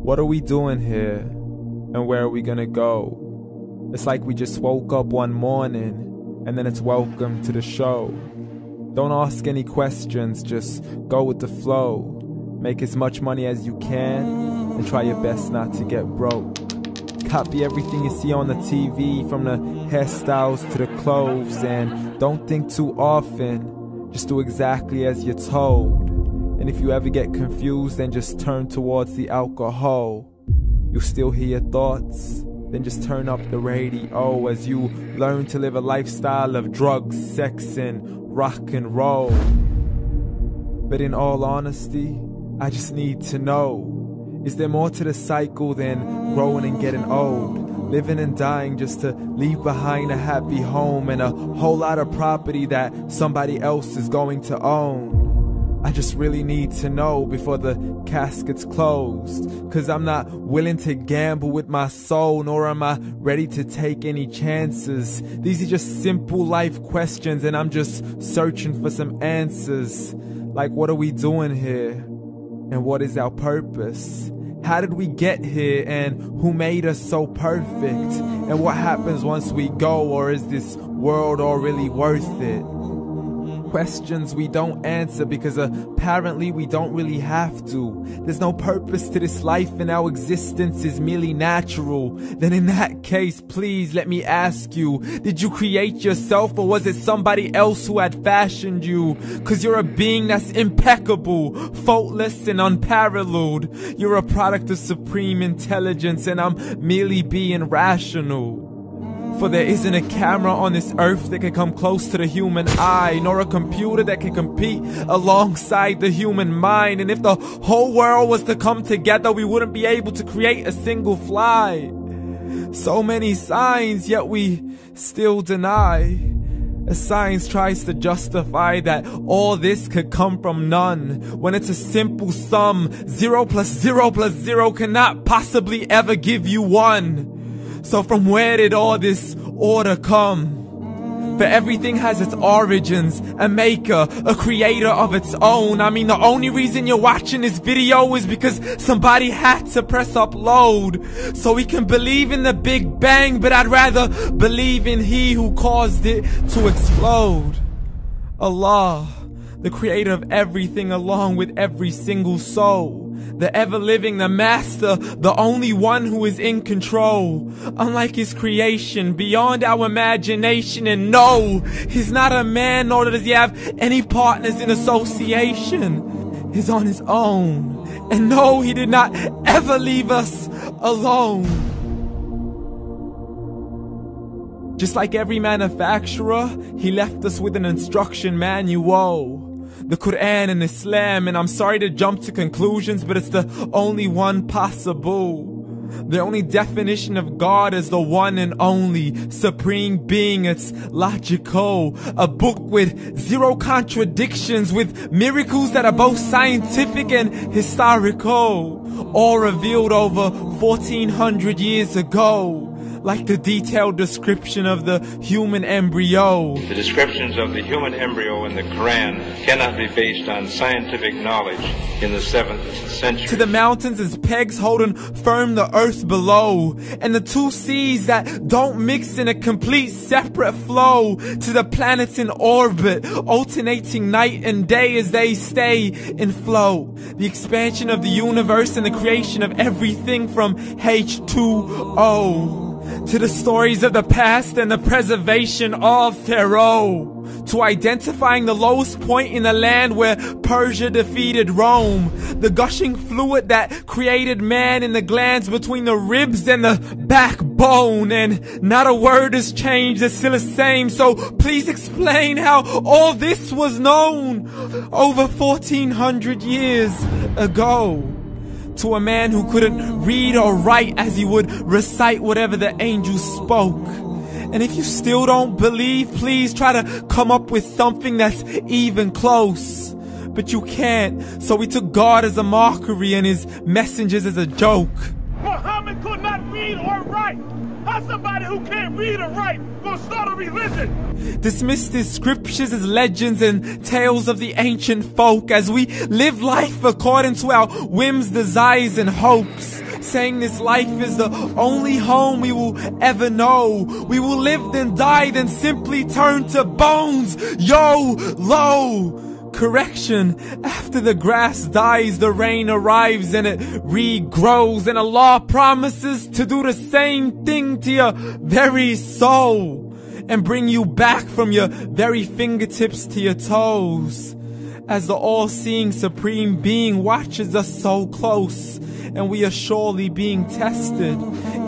What are we doing here? And where are we gonna go? It's like we just woke up one morning and then it's welcome to the show. Don't ask any questions, just go with the flow. Make as much money as you can and try your best not to get broke. Copy everything you see on the TV, from the hairstyles to the clothes, and don't think too often, just do exactly as you're told. And if you ever get confused, then just turn towards the alcohol. You'll still hear your thoughts, then just turn up the radio as you learn to live a lifestyle of drugs, sex, and rock and roll. But in all honesty, I just need to know, is there more to the cycle than growing and getting old? Living and dying just to leave behind a happy home and a whole lot of property that somebody else is going to own. I just really need to know before the casket's closed, 'cause I'm not willing to gamble with my soul, nor am I ready to take any chances. These are just simple life questions and I'm just searching for some answers. Like, what are we doing here? And what is our purpose? How did we get here, and who made us so perfect? And what happens once we go, or is this world all really worth it? Questions we don't answer because apparently we don't really have to. There's no purpose to this life and our existence is merely natural. Then in that case, please let me ask you, did you create yourself, or was it somebody else who had fashioned you? 'Cause you're a being that's impeccable, faultless and unparalleled. You're a product of supreme intelligence and I'm merely being rational. For there isn't a camera on this earth that can come close to the human eye, nor a computer that can compete alongside the human mind. And if the whole world was to come together, we wouldn't be able to create a single fly. So many signs, yet we still deny. As science tries to justify that all this could come from none, when it's a simple sum. 0 plus 0 plus 0 cannot possibly ever give you 1. So from where did all this order come? For everything has its origins, a maker, a creator of its own. I mean, the only reason you're watching this video is because somebody had to press upload. So we can believe in the Big Bang, but I'd rather believe in He who caused it to explode. Allah, the creator of everything along with every single soul. The ever-living, the master, the only one who is in control. Unlike his creation, beyond our imagination. And no, he's not a man, nor does he have any partners in association. He's on his own. And no, he did not ever leave us alone. Just like every manufacturer, he left us with an instruction manual. The Quran and Islam, and I'm sorry to jump to conclusions, but it's the only one possible. The only definition of God is the one and only supreme being. It's logical, a book with 0 contradictions, with miracles that are both scientific and historical, all revealed over 1400 years ago. Like the detailed description of the human embryo. The descriptions of the human embryo in the Quran cannot be based on scientific knowledge in the 7th century. To the mountains as pegs holding firm the earth below, and the 2 seas that don't mix in a complete separate flow. To the planets in orbit, alternating night and day as they stay in flow. The expansion of the universe and the creation of everything from H2O. To the stories of the past and the preservation of Pharaoh. To identifying the lowest point in the land where Persia defeated Rome. The gushing fluid that created man in the glands between the ribs and the backbone. And not a word has changed, it's still the same. So please explain how all this was known over 1400 years ago. To a man who couldn't read or write, as he would recite whatever the angels spoke. And if you still don't believe, please try to come up with something that's even close. But you can't, so we took God as a mockery and his messengers as a joke. Muhammad could not read or write. How's somebody who can't read or write gonna start a religion? Dismiss his scriptures as legends and tales of the ancient folk, as we live life according to our whims, desires, and hopes. saying this life is the only home we will ever know. We will live then die, then simply turn to bones. YOLO! Correction, after the grass dies, the rain arrives and it regrows, and Allah promises to do the same thing to your very soul and bring you back from your very fingertips to your toes, as the all-seeing supreme being watches us so close, and we are surely being tested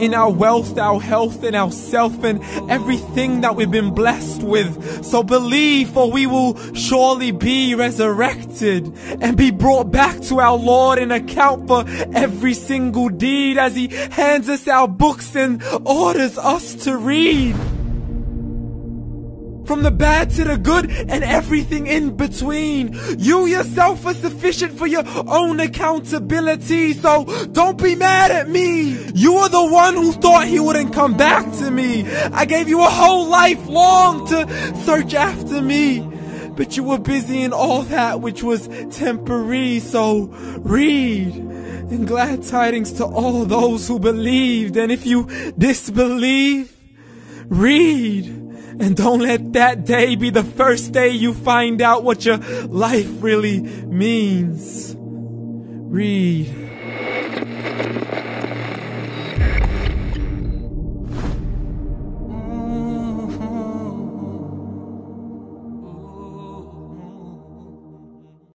in our wealth, our health, and our self, and everything that we've been blessed with. So believe, for we will surely be resurrected and be brought back to our Lord and account for every single deed, as He hands us our books and orders us to read. From the bad to the good and everything in between. You yourself are sufficient for your own accountability, so don't be mad at me. You are the one who thought He wouldn't come back to me. I gave you a whole life long to search after me, but you were busy in all that which was temporary. So read, and glad tidings to all those who believed. And if you disbelieve, read. And don't let that day be the first day you find out what your life really means. Read.